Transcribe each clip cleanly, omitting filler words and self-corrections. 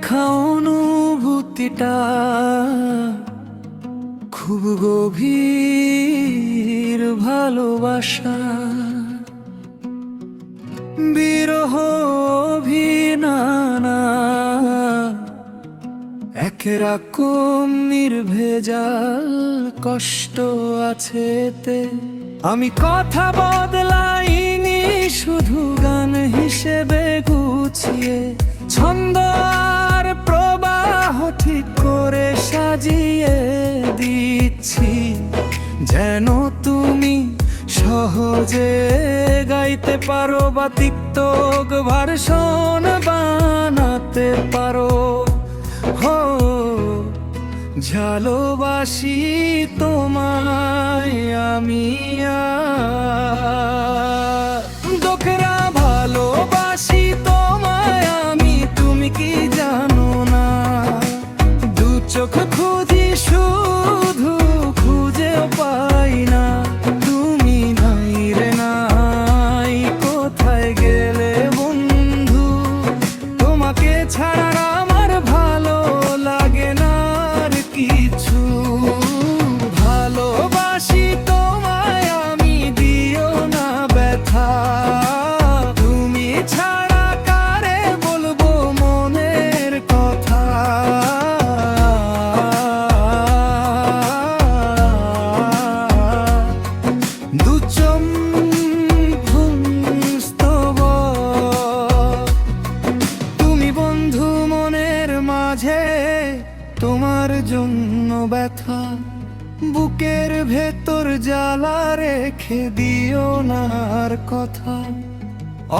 লেখা অনুভূতিটা খুব গভীর ভালোবাসা, বিরহ অভিনানা একরকম নির্ভেজাল কষ্ট আছে এতে। আমি কথা বদলাইনি, শুধু গান হিসেবে গুছিয়ে ছন্দ আর প্রবাহ ঠিক করে সাজিয়ে দিচ্ছি, যেন তুমি সহজে গাইতে পারো বা তিক্ত ভার্সন বানাতে পারো। হো ভালোবাসি তোমায় আমি, দোকরা ভালোবাসি তোমায় আমি, তুমি কি জানো না? দু চোখ খুঁজি শুধু খুঁজেও পাই না, তুমি নাই রে নাই, কোথায় গেলে বন্ধু? তোমাকে ছাড়া আমার ভালো লাগে না আর কিছু। ভালোবাসি তোমায় আমি, দিও না ব্যথা, তুমি ছাড়া কারে বলবো মনের কথা। দু চম্ভুস্তব তুমি বন্ধু মনের মাঝে, তোমার জন্য ব্যথা বুকের ভেতর জ্বালা রেখে দিও না আর কথা।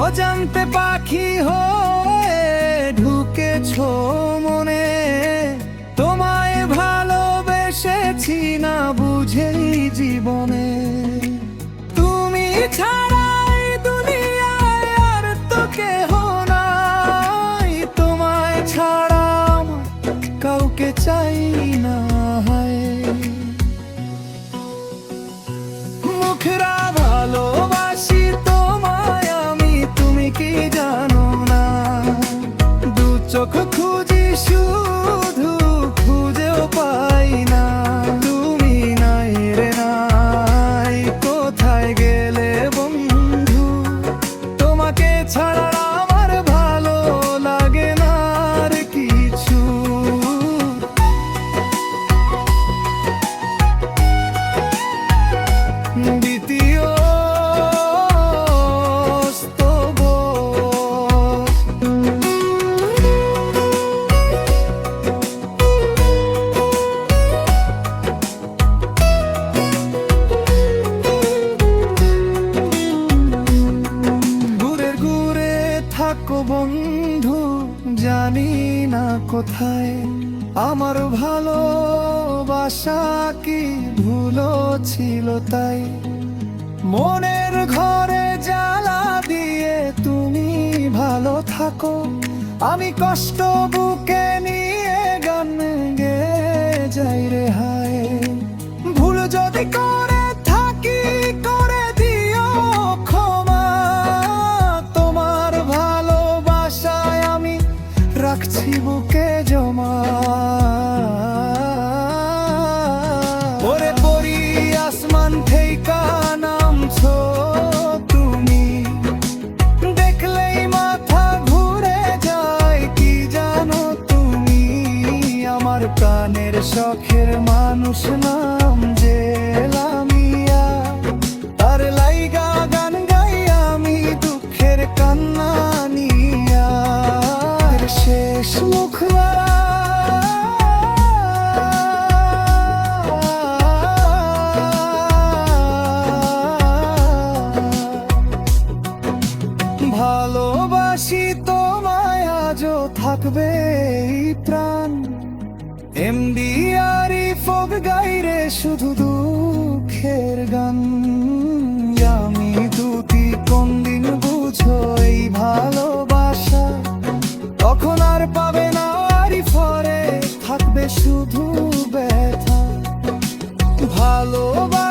অজান্তে পাখি হয়ে ঢুকেছো মনে, তোমায় ভালোবেসেছি না বুঝেই জীবনে। তুমি ছাড়া এই দুনিয়ায় আর তো কেহ নাই, তোমায় ছাড়া আমার কাউকে চাই না। মুখরা ভালোবাসি তোমায় আমি, তুমি কি জানো না? দু চোখ খুঁজি শুধু খুঁজেও পাই না, তুমি নাই রে নাই, কোথায় গেলে বন্ধু? তোমাকে ছাড়া আমার ভালো লাগে না আর কিছু। দ্বিতীয় স্তব ঘুরে ঘুরে থাকো বন্ধু, জানি না কোথায় আমার ভালোবাসা কি ভুলো ছিল তাই। মনের ঘরে জ্বালা দিয়ে তুমি ভালো থাকো, আমি কষ্ট বুকে নিয়ে গান গেয়ে যাই রে হায়। ভুল যদি করে থাকি করে দিও ক্ষমা, তোমার ভালোবাসায় আমি রাখছি বুকে জমা। ওরে পরি আসমান থেইকা নামছো তুমি, দেখলেই মাথা ঘুরে যায়, কি জানো তুমি? আমার প্রাণের শখের মানুষ নাম যে লামিয়া, তার লাইগা গান গাই আমি দুঃখের কান্না নিয়া। শেষ মুখ ভালোবাসি তোমায় আজও থাকবে এই প্রাণ। এমডিআরই ফোক গাইরে শুধু দুঃখের গান। আমি দুটি কোন দিন বুঝো এই ভালোবাসা, তখন আর পাবে না আরি ফরে, থাকবে শুধু ব্যথা। ভালোবাসা